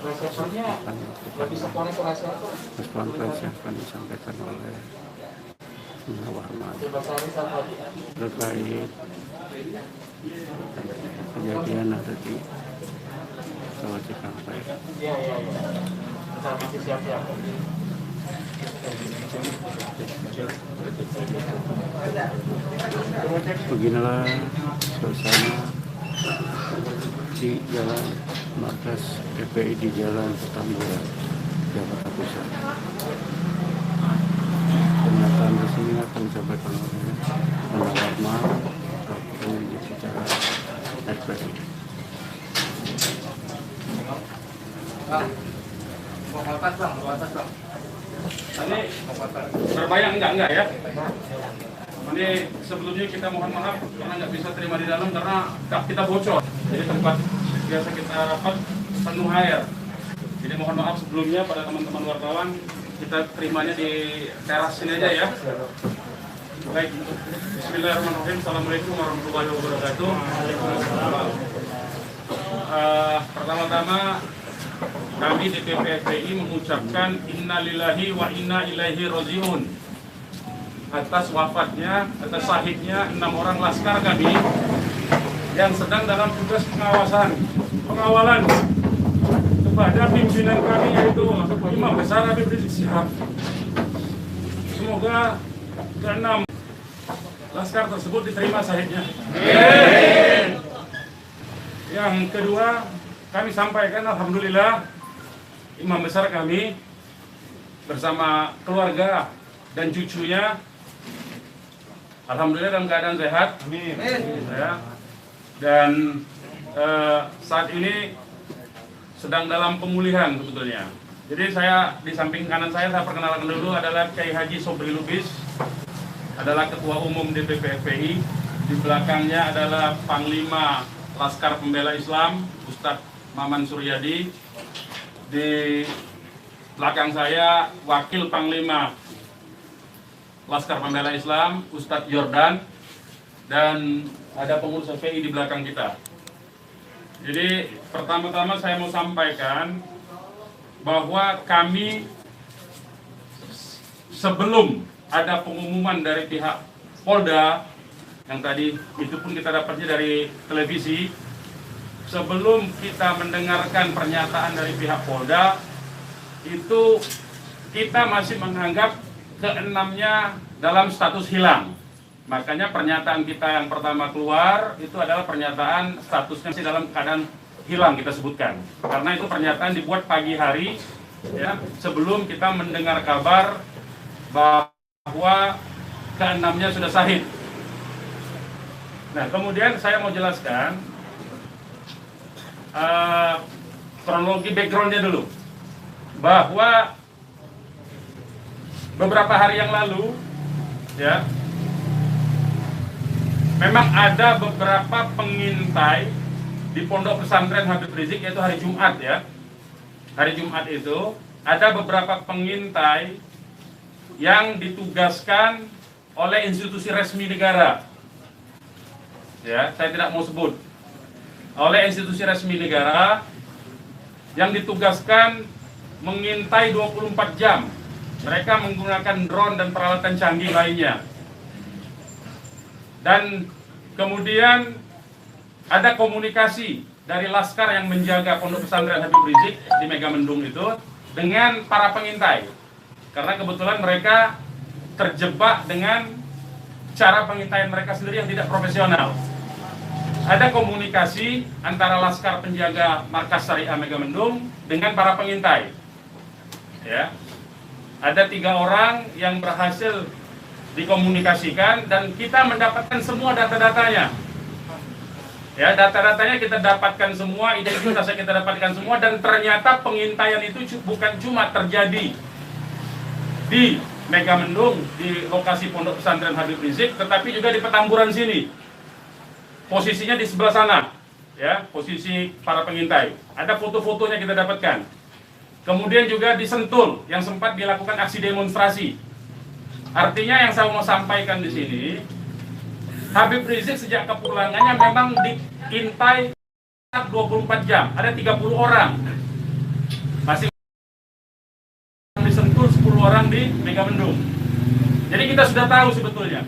Resepsinya lebih sekolah rahasia apa? Konferensi yang akan disampaikan oleh Warman terkait kejadian ada di Tol Cikampek. Iya. Kita masih siap-siap. Beginilah suasana di Jalan Markas FPI di Jalan Petamburan, Jakarta Pusat. Pernyataan resmi akan disampaikan oleh Warman selaku secara FPI. Ini berbayang enggak ya? Ini sebelumnya kita mohon maaf karena nggak bisa terima di dalam karena kita bocor. Jadi tempat biasa kita rapat penuh air. Jadi mohon maaf sebelumnya pada teman-teman wartawan, kita terimanya di teras sini aja ya. Baik, Bismillahirrahmanirrahim. Assalamualaikum warahmatullahi wabarakatuh. Pertama-tama kami DPP FPI mengucapkan innalillahi wa inna ilaihi rajiun atas wafatnya, atas syahidnya 6 orang laskar kami yang sedang dalam tugas pengawalan kepada pimpinan kami yaitu Imam Besar Habib Rizik Syihab. Semoga ke-6 laskar tersebut diterima syahidnya. Yang kedua, kami sampaikan alhamdulillah Imam Besar kami bersama keluarga dan cucunya alhamdulillah dalam keadaan sehat. Amin. Ya. Dan saat ini sedang dalam pemulihan sebetulnya. Jadi saya di samping kanan saya perkenalkan dulu adalah Kiai Haji Sobri Lubis, adalah Ketua Umum DPP FPI. Di belakangnya adalah Panglima Laskar Pembela Islam Ustadz Maman Suryadi. Di belakang saya Wakil Panglima Laskar Pembela Islam Ustadz Jordan, dan ada pengurus FPI di belakang kita. Jadi pertama-tama saya mau sampaikan bahwa kami sebelum ada pengumuman dari pihak Polda, yang tadi itu pun kita dapatnya dari televisi, sebelum kita mendengarkan pernyataan dari pihak Polda, itu kita masih menganggap keenamnya dalam status hilang. Makanya pernyataan kita yang pertama keluar itu adalah pernyataan statusnya masih dalam keadaan hilang kita sebutkan. Karena itu pernyataan dibuat pagi hari ya, sebelum kita mendengar kabar bahwa keenamnya sudah syahid. Nah, kemudian saya mau jelaskan kronologi backgroundnya dulu, bahwa beberapa hari yang lalu ya, memang ada beberapa pengintai di Pondok Pesantren Habib Rizik, yaitu hari Jumat ya. Hari Jumat itu ada beberapa pengintai yang ditugaskan oleh institusi resmi negara. Ya, saya tidak mau sebut. Oleh institusi resmi negara yang ditugaskan mengintai 24 jam. Mereka menggunakan drone dan peralatan canggih lainnya. Dan kemudian ada komunikasi dari laskar yang menjaga Pondok Pesantren Habib Rizik di Megamendung itu dengan para pengintai. Karena kebetulan mereka terjebak dengan cara pengintaian mereka sendiri yang tidak profesional. Ada komunikasi antara laskar penjaga Markas Syariah Megamendung dengan para pengintai. Ya. Ada 3 orang yang berhasil dikomunikasikan dan kita mendapatkan semua data-datanya. Ya, data-datanya kita dapatkan semua, identitasnya kita dapatkan semua, dan ternyata pengintaian itu bukan cuma terjadi di Megamendung, di lokasi Pondok Pesantren Habib Rizik, tetapi juga di Petamburan sini. Posisinya di sebelah sana, ya, posisi para pengintai. Ada foto-fotonya kita dapatkan. Kemudian juga di Sentul yang sempat dilakukan aksi demonstrasi. Artinya yang saya mau sampaikan di sini, Habib Rizik sejak kepulangannya memang diintai 24 jam, ada 30 orang. Masih di Sentul, 10 orang di Megamendung. Jadi kita sudah tahu sebetulnya.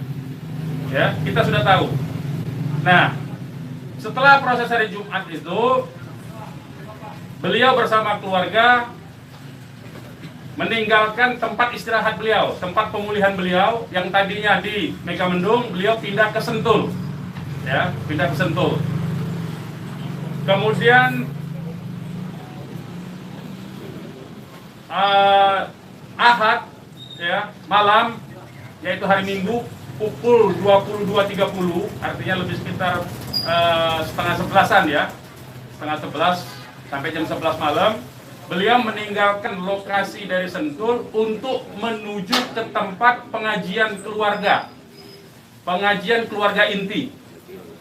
Ya, kita sudah tahu. Nah, setelah proses hari Jumat itu, beliau bersama keluarga meninggalkan tempat istirahat beliau, tempat pemulihan beliau yang tadinya di Megamendung, beliau pindah ke Sentul. Ya, pindah ke Sentul. Kemudian Ahad ya, malam, yaitu hari Minggu pukul 22.30, artinya lebih sekitar setengah 11-an ya, setengah 11 sampai jam 11 malam, beliau meninggalkan lokasi dari Sentul untuk menuju ke tempat pengajian keluarga inti.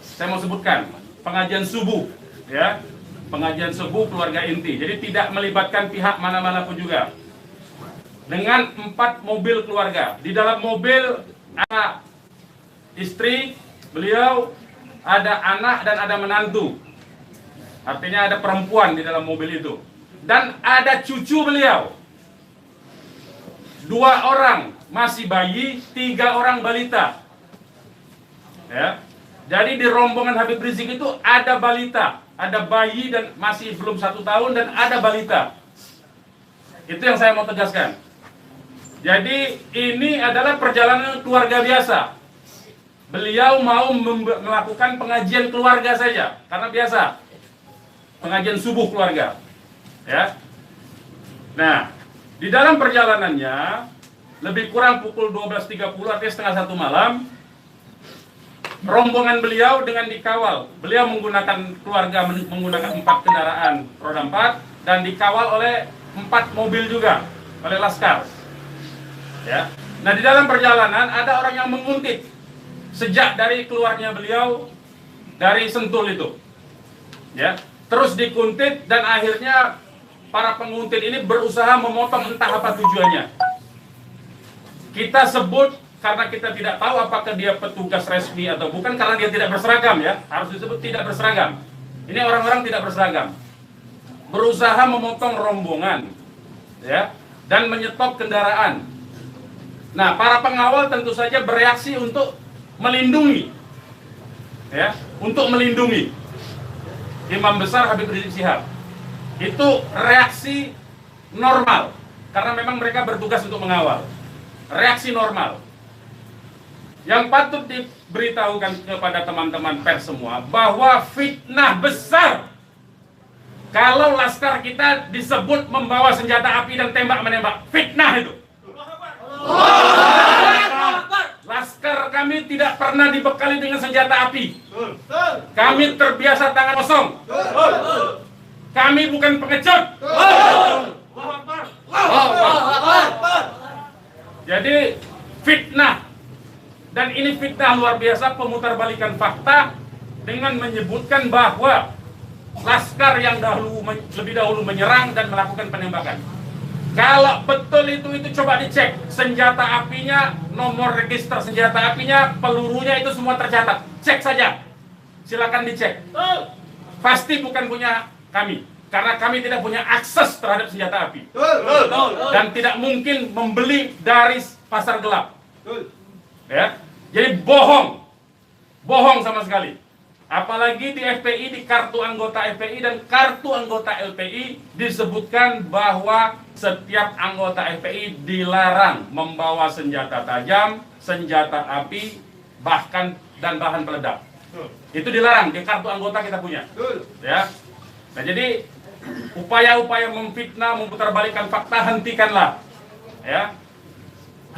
Saya mau sebutkan, pengajian subuh, ya, pengajian subuh keluarga inti. Jadi tidak melibatkan pihak mana-mana pun juga. Dengan 4 mobil keluarga. Di dalam mobil ada istri beliau, ada anak dan ada menantu. Artinya ada perempuan di dalam mobil itu. Dan ada cucu beliau. 2 orang masih bayi, 3 orang balita. Ya. Jadi di rombongan Habib Rizik itu ada balita, ada bayi dan masih belum 1 tahun dan ada balita. Itu yang saya mau tegaskan. Jadi ini adalah perjalanan keluarga biasa. Beliau mau melakukan pengajian keluarga saja, karena biasa pengajian subuh keluarga. Ya. Nah, di dalam perjalanannya lebih kurang pukul 12.30 artinya setengah 1 malam, rombongan beliau dengan dikawal. Beliau menggunakan keluarga menggunakan 4 kendaraan roda 4 dan dikawal oleh 4 mobil juga oleh laskar. Ya. Nah, di dalam perjalanan ada orang yang menguntit sejak dari keluarnya beliau dari Sentul itu. Ya. Terus dikuntit dan akhirnya para penguntit ini berusaha memotong, entah apa tujuannya. Kita sebut karena kita tidak tahu apakah dia petugas resmi atau bukan, karena dia tidak berseragam ya. Harus disebut tidak berseragam. Ini orang-orang tidak berseragam. Berusaha memotong rombongan ya, dan menyetop kendaraan. Nah, para pengawal tentu saja bereaksi untuk melindungi. Ya, untuk melindungi Imam Besar Habib Rizik Syihab. Itu reaksi normal, karena memang mereka bertugas untuk mengawal. Reaksi normal. Yang patut diberitahukan kepada teman-teman pers semua, bahwa fitnah besar kalau laskar kita disebut membawa senjata api dan tembak-menembak. Fitnah itu. Laskar kami tidak pernah dibekali dengan senjata api. Kami terbiasa tangan kosong. Kami bukan pengecut. Jadi fitnah, dan ini fitnah luar biasa, pemutarbalikan fakta dengan menyebutkan bahwa laskar yang lebih dahulu menyerang dan melakukan penembakan. Kalau betul itu coba dicek senjata apinya, nomor register senjata apinya, pelurunya itu semua tercatat. Cek saja, silakan dicek. Pasti bukan punya kami, karena kami tidak punya akses terhadap senjata api dan tidak mungkin membeli dari pasar gelap. Ya, jadi bohong sama sekali. Apalagi di FPI, di kartu anggota FPI dan kartu anggota LPI disebutkan bahwa setiap anggota FPI dilarang membawa senjata tajam, senjata api, bahkan dan bahan peledak. Itu dilarang di kartu anggota kita punya. Ya. Nah, jadi upaya-upaya memfitnah, memutarbalikkan fakta, hentikanlah. Ya.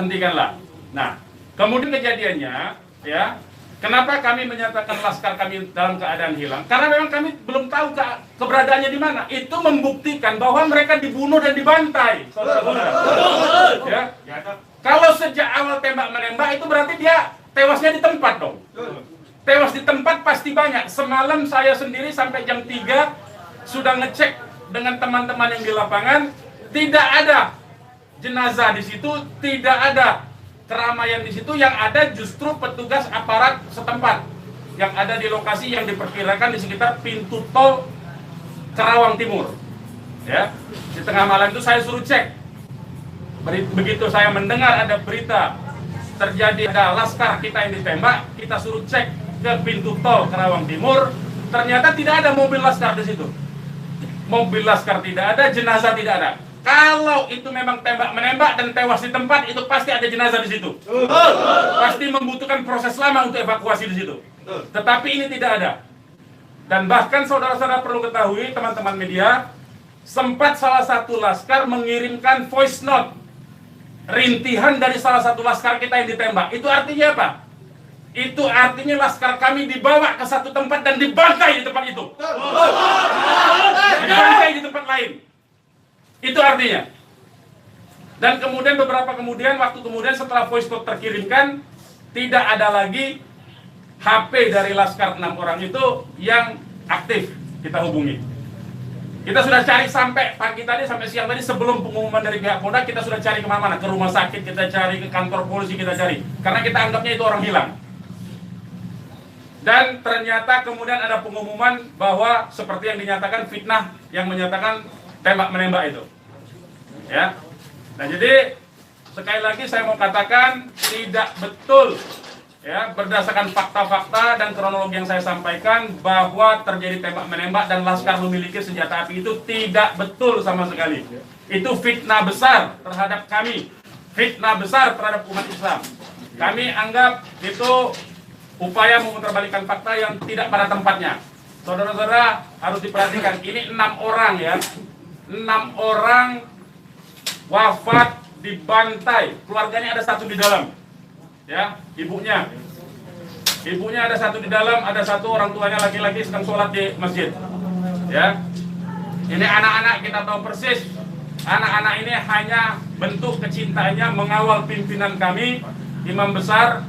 Hentikanlah. Nah, kemudian kejadiannya, ya, kenapa kami menyatakan laskar kami dalam keadaan hilang? Karena memang kami belum tahu keberadaannya di mana. Itu membuktikan bahwa mereka dibunuh dan dibantai, saudara-saudara. Ya. Kalau sejak awal tembak-menembak itu berarti dia tewasnya di tempat dong. Tewas di tempat pasti banyak. Semalam saya sendiri sampai jam 3 sudah ngecek dengan teman-teman yang di lapangan, tidak ada jenazah di situ, tidak ada keramaian di situ. Yang ada justru petugas aparat setempat yang ada di lokasi yang diperkirakan di sekitar pintu tol Karawang Timur. Ya, di tengah malam itu saya suruh cek. Begitu saya mendengar ada berita terjadi ada laskar kita yang ditembak, kita suruh cek ke pintu tol Karawang Timur. Ternyata tidak ada mobil laskar di situ. Mobil laskar tidak ada, jenazah tidak ada. Kalau itu memang tembak menembak dan tewas di tempat, itu pasti ada jenazah di situ. Pasti membutuhkan proses lama untuk evakuasi di situ. Tetapi ini tidak ada. Dan bahkan saudara-saudara perlu ketahui, teman-teman media, sempat salah satu laskar mengirimkan voice note rintihan dari salah satu laskar kita yang ditembak. Itu artinya apa? Itu artinya laskar kami dibawa ke satu tempat dan dibantai di tempat itu. Dibantai di tempat lain. Itu artinya. Dan kemudian waktu kemudian setelah voice note terkirimkan, tidak ada lagi HP dari laskar 6 orang itu yang aktif kita hubungi. Kita sudah cari sampai pagi tadi, sampai siang tadi sebelum pengumuman dari pihak Polda, kita sudah cari kemana-mana, ke rumah sakit kita cari, ke kantor polisi kita cari, karena kita anggapnya itu orang hilang. Dan ternyata kemudian ada pengumuman bahwa seperti yang dinyatakan fitnah, yang menyatakan tembak menembak itu. Ya. Nah jadi sekali lagi saya mau katakan tidak betul. Ya, berdasarkan fakta-fakta dan kronologi yang saya sampaikan bahwa terjadi tembak menembak dan laskar memiliki senjata api itu tidak betul sama sekali. Itu fitnah besar terhadap kami, fitnah besar terhadap umat Islam. Kami anggap itu upaya memutarbalikkan fakta yang tidak pada tempatnya. Saudara-saudara harus diperhatikan, ini 6 orang ya, 6 orang wafat dibantai, keluarganya ada 1 di dalam. Ya, ibunya ada 1 di dalam, ada 1 orang tuanya laki-laki sedang sholat di masjid. Ya, ini anak-anak kita tahu persis. Anak-anak ini hanya bentuk kecintaannya mengawal pimpinan kami, imam besar,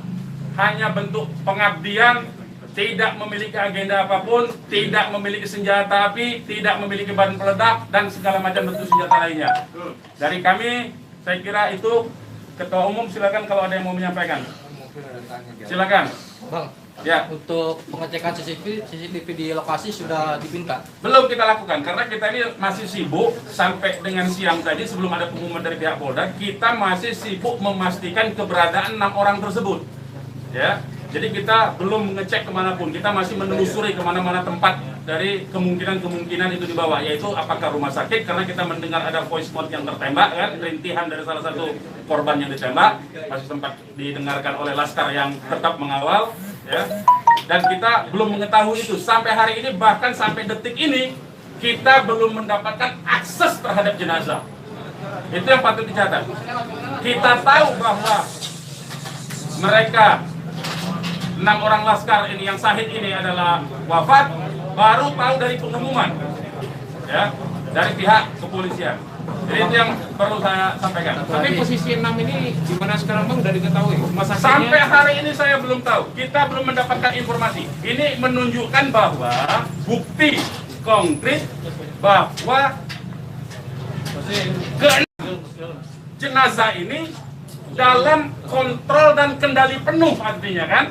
hanya bentuk pengabdian, tidak memiliki agenda apapun, tidak memiliki senjata api, tidak memiliki bahan peledak dan segala macam bentuk senjata lainnya. Dari kami, saya kira itu. Ketua Umum silakan kalau ada yang mau menyampaikan. Silakan. Bang, ya. Untuk pengecekan CCTV di lokasi sudah dipinta? Belum kita lakukan karena kita ini masih sibuk sampai dengan siang tadi sebelum ada pengumuman dari pihak Polda, kita masih sibuk memastikan keberadaan 6 orang tersebut. Ya. Jadi kita belum mengecek kemanapun, kita masih menelusuri kemana-mana tempat dari kemungkinan-kemungkinan itu dibawa, yaitu apakah rumah sakit, karena kita mendengar ada voice note yang tertembak, kan, rintihan dari salah satu korban yang ditembak, masih sempat didengarkan oleh laskar yang tetap mengawal, ya. Dan kita belum mengetahui itu, sampai hari ini, bahkan sampai detik ini, kita belum mendapatkan akses terhadap jenazah. Itu yang patut dicatat. Kita tahu bahwa mereka 6 orang laskar ini yang syahid ini adalah wafat, baru tahu dari pengumuman, ya, dari pihak kepolisian. Jadi itu yang perlu saya sampaikan. Tapi posisi 6 ini di mana sekarang Bang, udah diketahui? Sampai hari ini saya belum tahu. Kita belum mendapatkan informasi. Ini menunjukkan bahwa bukti konkret bahwa jenazah ini dalam kontrol dan kendali penuh, artinya kan.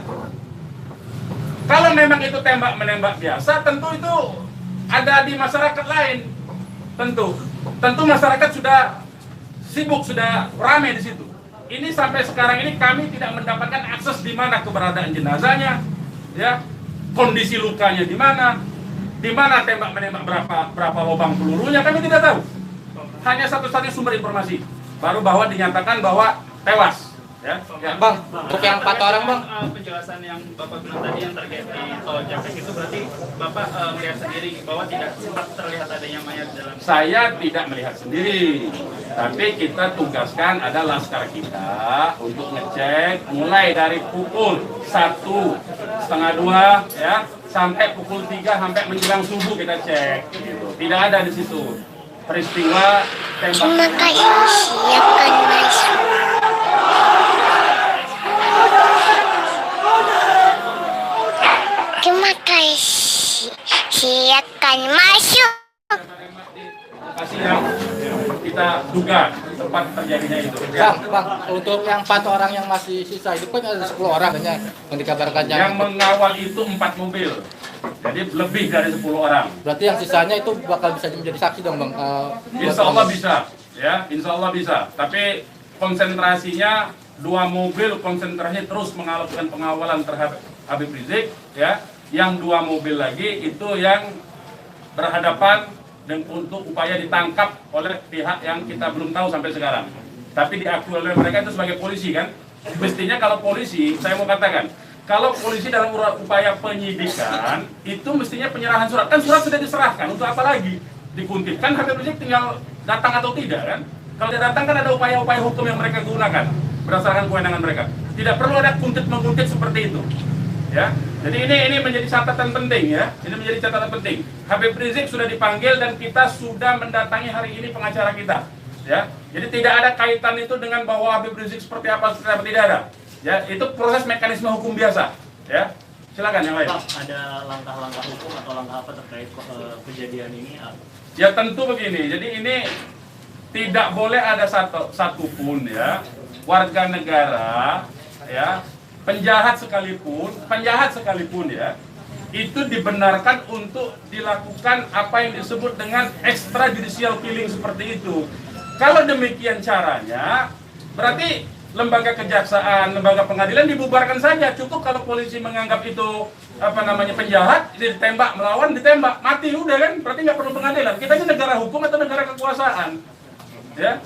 Kalau memang itu tembak menembak biasa, tentu itu ada di masyarakat lain. Tentu masyarakat sudah sibuk, sudah ramai di situ. Ini sampai sekarang ini kami tidak mendapatkan akses di mana keberadaan jenazahnya, ya, kondisi lukanya di mana tembak menembak, berapa lubang pelurunya, kami tidak tahu. Hanya satu-satunya sumber informasi, baru bahwa dinyatakan bahwa tewas. Ya. Bang, untuk yang 4 orang Bang, penjelasan yang Bapak bilang tadi yang terkait di tol Japek itu berarti Bapak melihat sendiri bahwa tidak sempat terlihat adanya mayat dalam. Saya tidak melihat sendiri, tapi kita tugaskan ada laskar kita untuk ngecek mulai dari pukul 1:30 ya sampai pukul 3 sampai menjelang subuh kita cek. Gitu. Tidak ada di situ peristiwa tembak. Siapkan masuk. Terima kasih. Siapkan masuk. Lokasi yang kita duga tempat terjadinya itu. Bang, untuk yang 4 orang yang masih sisa itu kan ada 10 orang kan yang dikabarkan yang mengawal itu 4 mobil. Jadi lebih dari 10 orang. Berarti yang sisanya itu bakal bisa menjadi saksi dong Bang? Insya Allah bisa, ya, insya Allah bisa. Tapi konsentrasinya 2 mobil konsentrasi terus melakukan pengawalan terhadap Habib Rizik, ya. Yang 2 mobil lagi itu yang berhadapan dan untuk upaya ditangkap oleh pihak yang kita belum tahu sampai sekarang. Tapi diakui oleh mereka itu sebagai polisi kan. Mestinya kalau polisi, saya mau katakan, kalau polisi dalam upaya penyidikan itu mestinya penyerahan surat. Kan surat sudah diserahkan, untuk apa lagi dikuntit? Kan Habib Rizik tinggal datang atau tidak kan? Kalau dia datang kan ada upaya-upaya hukum yang mereka gunakan berdasarkan kewenangan mereka. Tidak perlu ada kuntit-mengkuntit seperti itu. Ya, jadi ini menjadi catatan penting ya. Ini menjadi catatan penting. Habib Rizik sudah dipanggil dan kita sudah mendatangi hari ini pengacara kita. Ya, jadi tidak ada kaitan itu dengan bahwa Habib Rizik seperti apa tidak ada. Ya, itu proses mekanisme hukum biasa. Ya, silakan yang lain. Pak, ada langkah-langkah hukum atau langkah apa terkait kejadian ini? Ya tentu begini. Jadi ini tidak boleh ada satupun ya warga negara ya. Penjahat sekalipun ya, itu dibenarkan untuk dilakukan apa yang disebut dengan extrajudicial killing seperti itu. Kalau demikian caranya, berarti lembaga kejaksaan, lembaga pengadilan dibubarkan saja. Cukup kalau polisi menganggap itu penjahat, ditembak, melawan, ditembak, mati udah kan? Berarti nggak perlu pengadilan. Kita ini negara hukum atau negara kekuasaan, ya.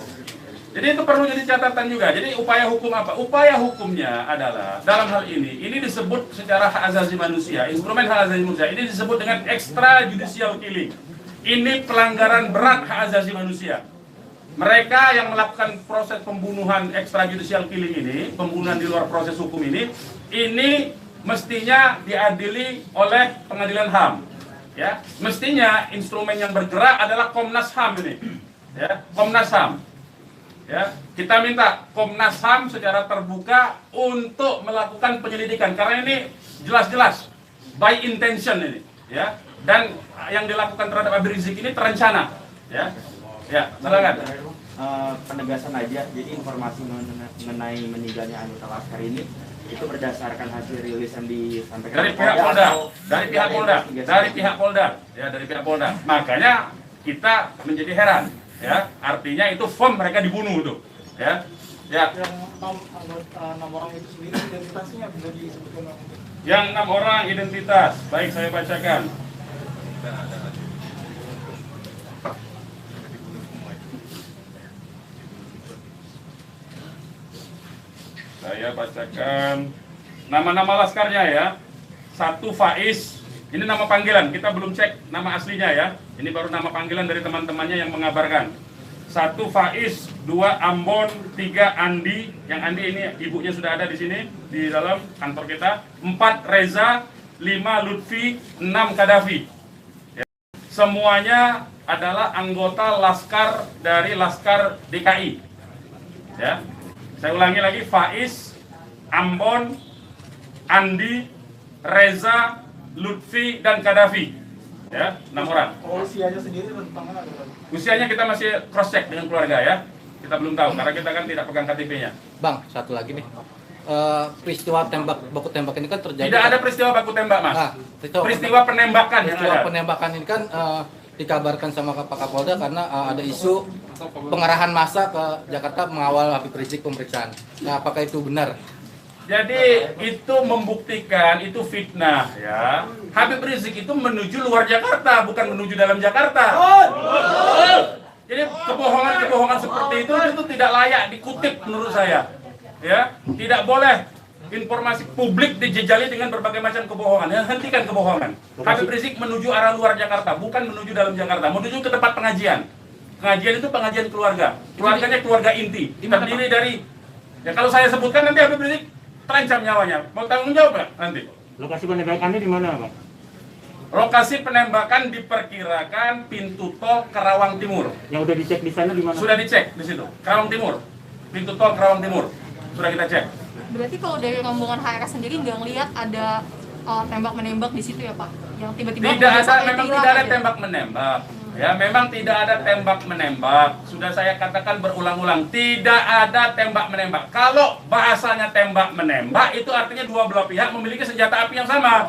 Jadi itu perlu jadi catatan juga. Jadi upaya hukum apa? Upaya hukumnya adalah dalam hal ini disebut secara hak asasi manusia, instrumen hak asasi manusia. Ini disebut dengan extrajudicial killing. Ini pelanggaran berat hak asasi manusia. Mereka yang melakukan proses pembunuhan extrajudicial killing ini, pembunuhan di luar proses hukum ini mestinya diadili oleh pengadilan HAM. Ya, mestinya instrumen yang bergerak adalah Komnas HAM ini. Ya, Komnas HAM. Ya, kita minta Komnas HAM secara terbuka untuk melakukan penyelidikan karena ini jelas-jelas by intention ini, ya. Dan yang dilakukan terhadap Habib Rizik ini terencana, ya. Ya, silakan. Penegasan aja, jadi informasi mengenai meninggalnya anggota Laskar ini itu berdasarkan hasil rilis yang disampaikan dari pihak Polda, dari pihak Polda. Makanya kita menjadi heran. Ya, artinya itu firm mereka dibunuh tuh, ya. Ya. Yang 6 orang itu sendiri identitasnya bisa disebutkan? Yang 6 orang identitas, baik saya bacakan. Saya bacakan nama-nama laskarnya ya. 1 Faiz. Ini nama panggilan, kita belum cek nama aslinya ya. Ini baru nama panggilan dari teman-temannya yang mengabarkan. 1 Faiz, 2 Ambon, 3 Andi. Yang Andi ini ibunya sudah ada di sini, di dalam kantor kita. 4 Reza, 5 Lutfi, 6 Kadafi. Ya. Semuanya adalah anggota Laskar dari Laskar DKI. Ya. Saya ulangi lagi, Faiz, Ambon, Andi, Reza, Lutfi dan Kadafi, ya, 6 orang. Usianya sendiri rentangan ada? Usianya kita masih cross check dengan keluarga ya. Kita belum tahu karena kita kan tidak pegang KTP-nya. Bang, satu lagi nih. Peristiwa baku tembak ini kan terjadi. Tidak ada peristiwa baku tembak, Mas. Peristiwa penembakan yang ada. Peristiwa penembakan ini kan dikabarkan sama Pak Kapolda karena ada isu pengarahan massa ke Jakarta mengawal Habib Rizik pemeriksaan. Nah, apakah itu benar? Jadi itu membuktikan itu fitnah ya. Habib Rizik itu menuju luar Jakarta, bukan menuju dalam Jakarta. Jadi kebohongan-kebohongan seperti itu tidak layak dikutip menurut saya. Ya, tidak boleh informasi publik dijejali dengan berbagai macam kebohongan. Hentikan kebohongan. Habib Rizik menuju arah luar Jakarta, bukan menuju dalam Jakarta. Menuju ke tempat pengajian. Pengajian itu pengajian keluarga. Keluarganya keluarga inti. Terdiri dari, ya kalau saya sebutkan nanti Habib Rizik terancam nyawanya. Mau tanggung jawab nggak nanti? Lokasi penembakannya di mana, Pak? Lokasi penembakan diperkirakan pintu tol Karawang Timur. Yang udah dicek di sana di mana? Sudah dicek di situ. Karawang Timur. Pintu tol Karawang Timur. Sudah kita cek. Berarti kalau dari rombongan HRS sendiri nggak ngelihat ada tembak menembak di situ ya Pak? Yang tiba-tiba tidak ada, memang tidak ada tembak menembak. Ya, memang tidak ada tembak menembak. Sudah saya katakan berulang-ulang, tidak ada tembak menembak. Kalau bahasanya tembak menembak, itu artinya dua belah pihak memiliki senjata api yang sama.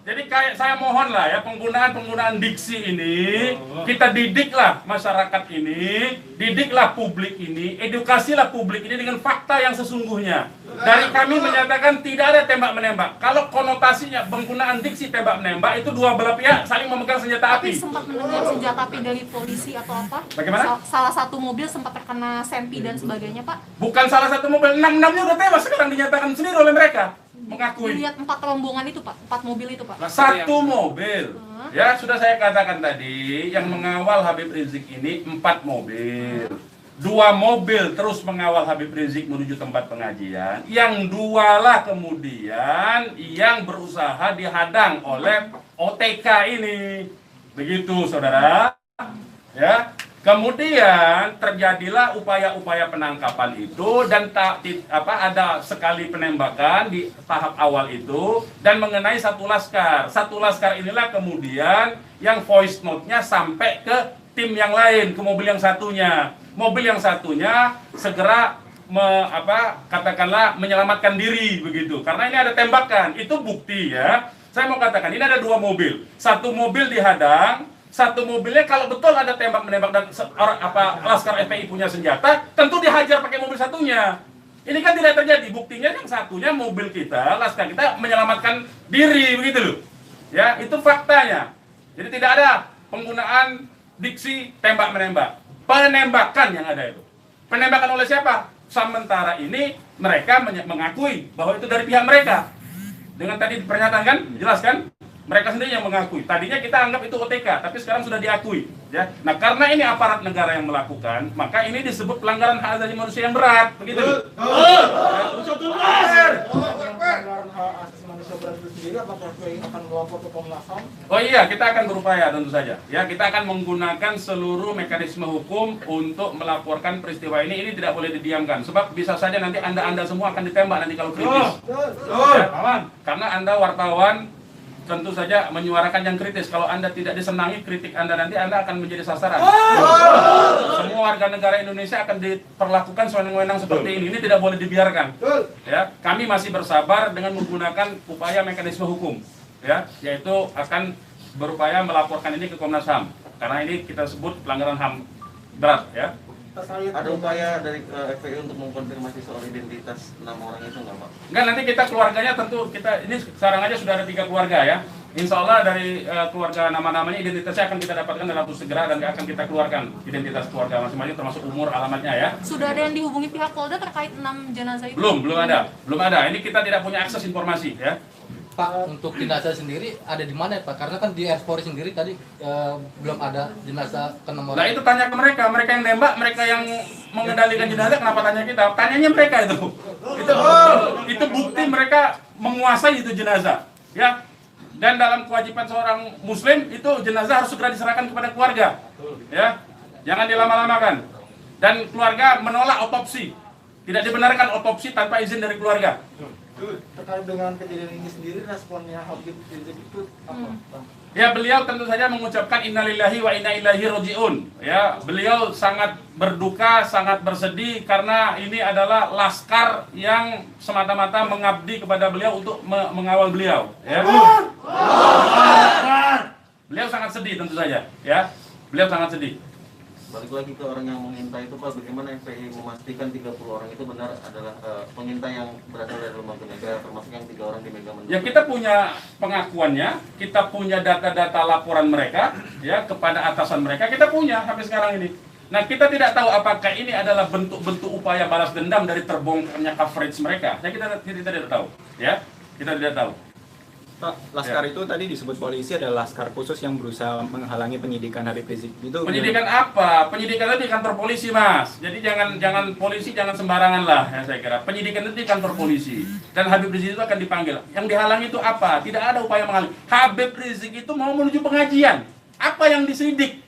Jadi kayak saya mohon lah ya, penggunaan diksi ini kita didiklah masyarakat ini, didiklah publik ini, edukasilah publik ini dengan fakta yang sesungguhnya. Dari kami menyatakan tidak ada tembak menembak. Kalau konotasinya penggunaan diksi tembak menembak itu dua belah pihak saling memegang senjata api. Tapi sempat mendengar senjata api dari polisi atau apa? Bagaimana? Salah satu mobil sempat terkena sempi dan sebagainya, Pak. Bukan salah satu mobil, 6-6-nya udah tewas sekarang dinyatakan sendiri oleh mereka. Mengakui. Dilihat 4 rombongan itu, Pak. 4 mobil itu, Pak. Nah, satu mobil. Ya, sudah saya katakan tadi, yang mengawal Habib Rizik ini 4 mobil. 2 mobil terus mengawal Habib Rizik menuju tempat pengajian. Yang 2 lah kemudian yang berusaha dihadang oleh OTK ini. Begitu, saudara. Ya. Kemudian terjadilah upaya-upaya penangkapan itu dan ada sekali penembakan di tahap awal itu dan mengenai satu laskar. Satu laskar inilah kemudian yang voice note-nya sampai ke tim yang lain, ke mobil yang satunya. Mobil yang satunya segera katakanlah menyelamatkan diri begitu. Karena ini ada tembakan, itu bukti ya. Saya mau katakan ini ada 2 mobil. Satu mobil dihadang, satu mobilnya kalau betul ada tembak menembak dan laskar FPI punya senjata, tentu dihajar pakai mobil satunya. Ini kan tidak terjadi. Buktinya yang satunya mobil kita, laskar kita menyelamatkan diri begitu loh. Ya, itu faktanya. Jadi tidak ada penggunaan diksi tembak menembak. Penembakan yang ada itu. Penembakan oleh siapa? Sementara ini mereka mengakui bahwa itu dari pihak mereka. Dengan tadi pernyataan kan, jelas kan? Mereka sendiri yang mengakui. Tadinya kita anggap itu OTK, tapi sekarang sudah diakui. Ya. Nah, karena ini aparat negara yang melakukan, maka ini disebut pelanggaran hak asasi manusia yang berat. Begitu. Pelanggaran hak asasi manusia berat itu sendiri, apakah FPI akan melapor ke Komnas HAM? Oh iya, kita akan berupaya tentu saja. Ya, kita akan menggunakan seluruh mekanisme hukum untuk melaporkan peristiwa ini. Ini tidak boleh didiamkan. Sebab bisa saja nanti Anda semua akan ditembak nanti kalau kritis. Ya, karena Anda wartawan tentu saja menyuarakan yang kritis. Kalau Anda tidak disenangi kritik Anda, nanti Anda akan menjadi sasaran. Semua warga negara Indonesia akan diperlakukan sewenang-wenang seperti ini. Ini tidak boleh dibiarkan. Ya, kami masih bersabar dengan menggunakan upaya mekanisme hukum. Ya, yaitu akan berupaya melaporkan ini ke Komnas HAM. Karena ini kita sebut pelanggaran HAM berat, ya. Ada upaya dari FPI untuk mengkonfirmasi soal identitas 6 orang itu nggak, Pak? Enggak, nanti kita keluarganya tentu ini sekarang aja sudah ada 3 keluarga ya. Insya Allah dari keluarga nama-namanya identitasnya akan kita dapatkan dalam waktu segera dan akan kita keluarkan identitas keluarga masing-masing termasuk umur, alamatnya ya. Sudah ada yang dihubungi pihak Polda terkait 6 jenazah itu? Belum ada. Ini kita tidak punya akses informasi ya. Pak, untuk jenazah sendiri ada di mana Pak? Karena kan di Polri sendiri tadi belum ada jenazah ke-6 orang. Nah itu tanya ke mereka yang nembak, mereka yang mengendalikan jenazah, kenapa tanya kita? Tanyanya mereka itu. Itu bukti mereka menguasai itu jenazah, ya. Dan dalam kewajiban seorang Muslim itu jenazah harus segera diserahkan kepada keluarga, ya. Jangan dilama-lamakan. Dan keluarga menolak otopsi, tidak dibenarkan otopsi tanpa izin dari keluarga. Terkait dengan kejadian ini sendiri, responnya Habib Rizik itu apa? Ya, beliau tentu saja mengucapkan innalillahi wa inna ilaihi rajiun. Ya, beliau sangat berduka, sangat bersedih karena ini adalah laskar yang semata-mata mengabdi kepada beliau untuk mengawal beliau. Ya. Beliau sangat sedih tentu saja, ya. Beliau sangat sedih. Balik lagi ke orang yang mengintai itu, Pak, bagaimana FPI memastikan 30 orang itu benar adalah pengintai yang berasal dari lembaga negara, termasuk yang 3 orang di Megamendung? Ya, kita punya pengakuannya, kita punya data-data laporan mereka, ya, kepada atasan mereka, kita punya sampai sekarang ini. Nah, kita tidak tahu apakah ini adalah bentuk-bentuk upaya balas dendam dari terbongkarnya coverage mereka. Ya, kita tidak tahu, ya, kita tidak tahu. Pak, laskar itu tadi disebut polisi adalah laskar khusus yang berusaha menghalangi penyidikan Habib Rizik. Itu penyidikan apa? Penyidikan itu di kantor polisi, Mas. Jadi jangan polisi jangan sembarangan lah, ya, saya kira. Penyidikan itu di kantor polisi dan Habib Rizik itu akan dipanggil. Yang dihalangi itu apa? Tidak ada upaya menghalangi. Habib Rizik itu mau menuju pengajian. Apa yang disidik?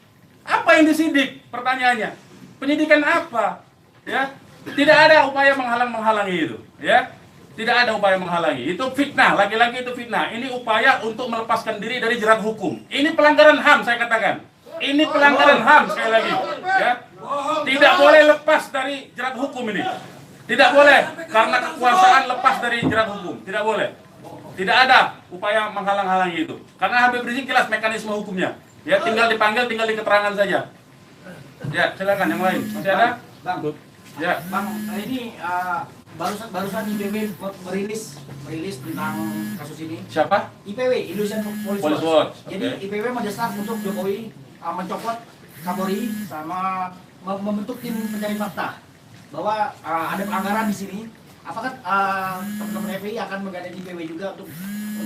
Apa yang disidik? Pertanyaannya. Penyidikan apa? Ya. Tidak ada upaya menghalangi itu, ya. Tidak ada upaya menghalangi. Itu fitnah, lagi-lagi itu fitnah. Ini upaya untuk melepaskan diri dari jerat hukum. Ini pelanggaran HAM, saya katakan. Ini pelanggaran HAM, sekali lagi. Ya. Tidak boleh lepas dari jerat hukum ini. Tidak boleh, karena kekuasaan lepas dari jerat hukum. Tidak boleh. Tidak ada upaya menghalang-halangi itu. Karena Habib Rizik jelas mekanisme hukumnya. Ya, tinggal dipanggil, tinggal di keterangan saja. Ya, silakan yang lain. Masih ada? Bang. Ya. Bang, ini barusan IPW merilis tentang kasus ini. Siapa? IPW, Indonesian Police Watch. Jadi Okay. IPW mendesak untuk Jokowi mencopot Kapolri sama membentuk tim pencari fakta bahwa ada pelanggaran di sini. Apakah teman-teman FPI akan menggandeng IPW juga untuk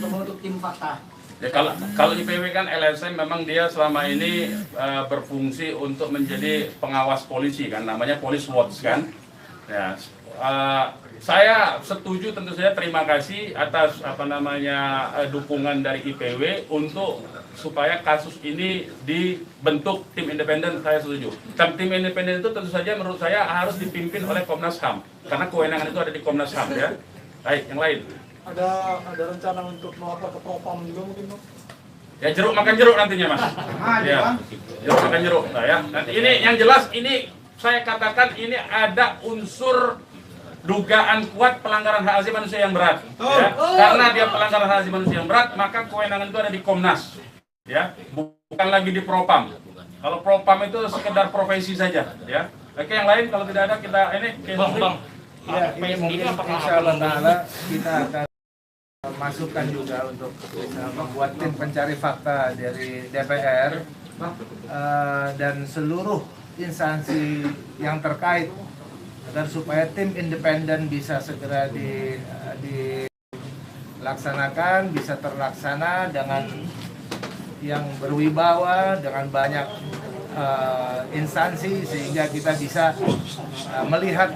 membentuk tim fakta? Ya, kalau IPW kan LSM memang dia selama ini berfungsi untuk menjadi pengawas polisi kan, namanya Police Watch kan. Ya, saya setuju, tentu saja terima kasih atas dukungan dari IPW untuk supaya kasus ini dibentuk tim independen. Saya setuju. Tim independen itu tentu saja menurut saya harus dipimpin oleh Komnas HAM karena kewenangan itu ada di Komnas HAM ya. Baik, yang lain. Ada rencana untuk melapor ke Propam juga mungkin, Bang? Ya, jeruk makan jeruk nantinya, Mas. Ya, jeruk makan jeruk. Nah, ya. Nanti ini yang jelas ini saya katakan ini ada unsur dugaan kuat pelanggaran hak asasi manusia yang berat. Ya. Karena dia pelanggaran hak asasi manusia yang berat, maka kewenangan itu ada di Komnas. Ya, bukan lagi di Propam. Kalau Propam itu sekedar profesi saja. Ya. Oke, yang lain kalau tidak ada kita ini. Bang. Ya, ini mungkin insya Allah Ta'ala kita akan masukkan juga untuk bisa membuat tim pencari fakta dari DPR dan seluruh instansi yang terkait agar supaya tim independen bisa segera dilaksanakan, bisa terlaksana dengan yang berwibawa, dengan banyak instansi sehingga kita bisa melihat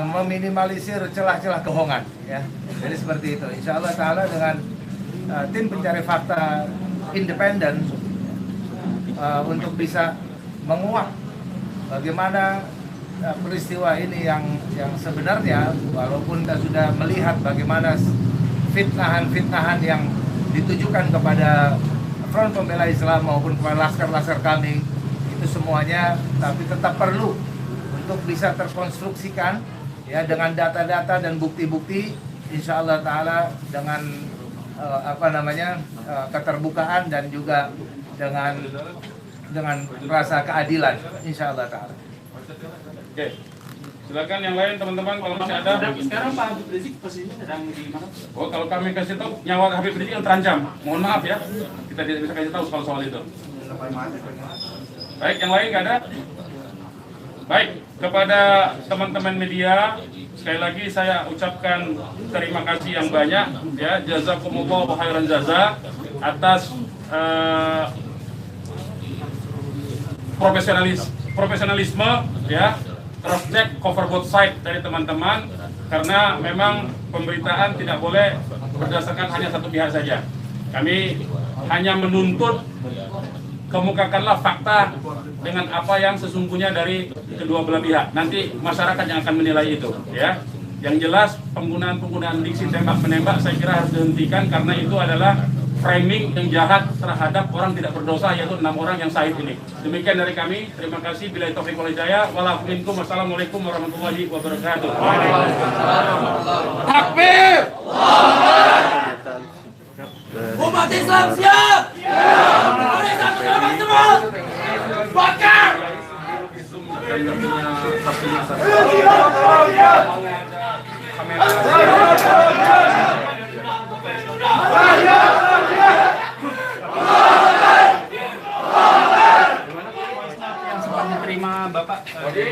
meminimalisir celah-celah kebohongan ya. Jadi seperti itu. Insya Allah Ta'ala dengan tim pencari fakta independen untuk bisa menguak bagaimana peristiwa ini yang sebenarnya, walaupun kita sudah melihat bagaimana fitnahan-fitnahan yang ditujukan kepada Front Pembela Islam maupun kepada laskar-laskar kami, itu semuanya tapi tetap perlu untuk bisa terkonstruksikan ya dengan data-data dan bukti-bukti, insya Allah Ta'ala dengan keterbukaan dan juga dengan rasa keadilan, insya Allah Ta'ala. Oke, silakan yang lain teman-teman kalau masih ada. Sekarang Pak Habib Rizik posisinya sedang di mana? Oh, kalau kami kasih tahu nyawa Habib Rizik yang terancam, mohon maaf ya, kita tidak bisa kasih tahu soal itu. Baik, yang lain nggak ada? Baik, kepada teman-teman media, sekali lagi saya ucapkan terima kasih yang banyak ya, jazakumullah khairan jaza atas profesionalisme ya, cross check cover both side dari teman-teman, karena memang pemberitaan tidak boleh berdasarkan hanya satu pihak saja. Kami hanya menuntut kemukakanlah fakta dengan apa yang sesungguhnya dari kedua belah pihak. Nanti masyarakat yang akan menilai itu, ya. Yang jelas penggunaan diksi tembak-menembak saya kira harus dihentikan karena itu adalah framing yang jahat terhadap orang tidak berdosa, yaitu 6 orang yang syahid ini. Demikian dari kami. Terima kasih. Billahi taufiq wal hidayah. Wassalamualaikum warahmatullahi wabarakatuh. Takbir! Umat Islam siap! Indonesia bersama semua! Bakar!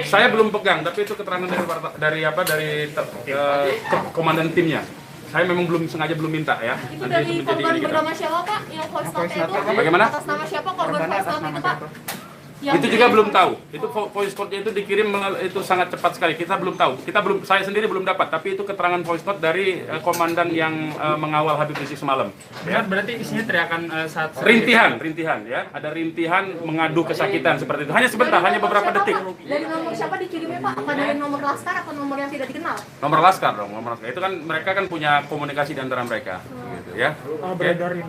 Saya belum pegang, tapi itu keterangan dari komandan timnya. Saya memang belum minta ya. Itu dari korban bernama siapa Pak? Yang voice note itu? Bagaimana? Atas nama siapa korban voice note itu Pak? Itu juga belum tahu. Itu voice note-nya itu dikirim itu sangat cepat sekali. Kita belum tahu. Saya sendiri belum dapat. Tapi itu keterangan voice note dari komandan yang mengawal Habib Rizik semalam. Ya, berarti isinya teriakan saat rintihan ya. Ada rintihan mengadu kesakitan seperti itu. Hanya sebentar, hanya beberapa detik. Dari nomor siapa dikirimnya Pak? Apa dari nomor laskar atau nomor yang tidak dikenal? Nomor laskar dong, nomor laskar. Itu kan mereka kan punya komunikasi di antara mereka. Gitu ya. Beredarin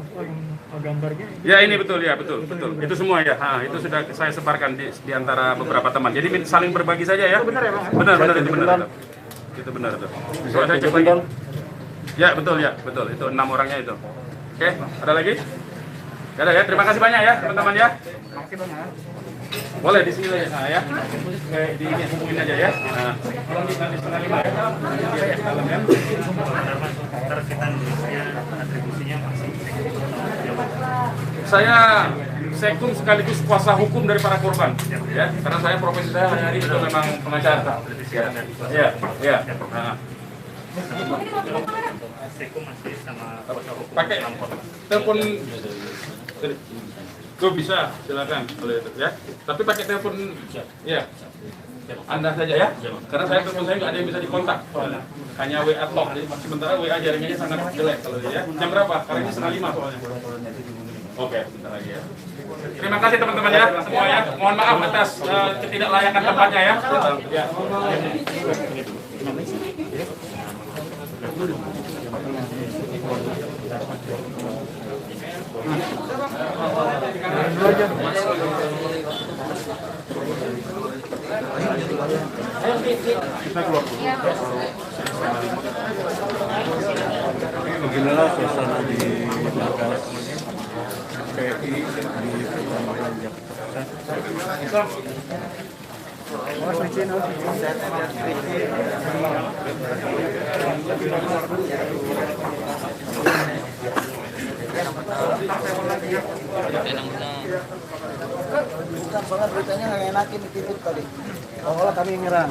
gambarnya. Ya ini betul ya, betul. Itu semua ya. Itu sudah saya sebarkan di antara beberapa teman. Jadi saling berbagi saja ya. Itu benar ya Bang? Benar itu benar. Itu benar itu. Coba saya cek lagi. Ya betul ya, betul. Itu 6 orangnya itu. Oke, ada lagi? Gak ada ya. Terima kasih banyak ya teman-teman ya. Boleh di sini aja ya. Oke, dihubungin aja ya. Nah, tolong di nanti 4:30 ya. Di dalam ya. Saya sekum sekaligus kuasa hukum dari para korban, ya. Karena saya profesi saya hari-hari itu memang pengacara. Ya, ya. Nah. Pakai telepon. Kok bisa, silakan boleh ya. Tapi pakai telepon ya. Anda saja ya. Karena saya telepon saya nggak ada yang bisa dikontak. Hanya WA talk. Jadi sementara WA jaringannya sangat jelek kalau ya. Jam berapa? Karena ini 4:30 soalnya. Oke, sebentar lagi ya. Terima kasih teman-teman ya semuanya. Mohon maaf atas ketidaklayakan tempatnya ya. Ya. Beginilah suasana di markas PI di Petamburan Jakarta. Soalnya beritanya nggak enakin dititip tadi. Awalnya kami nyerang.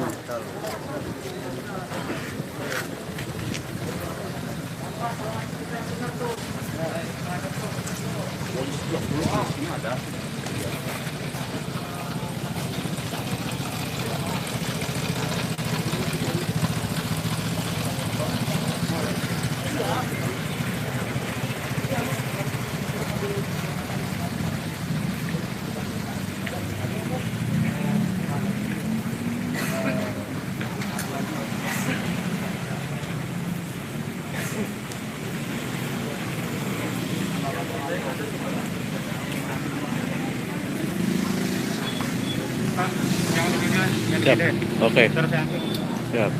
Siap. Oke. Siap.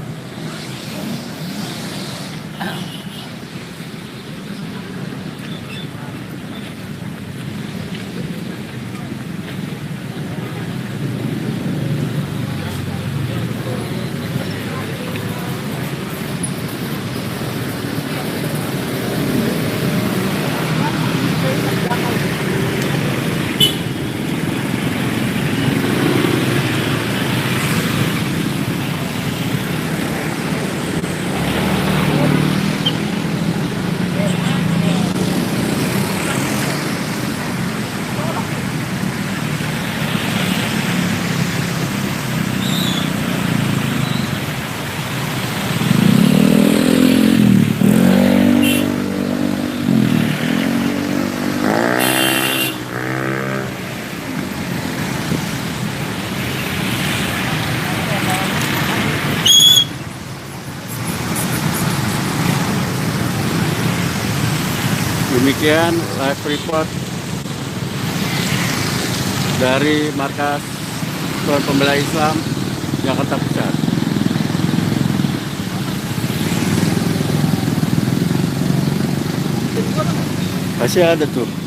Demikian live report dari markas Front Pembela Islam Jakarta Pusat. Masih ada tuh.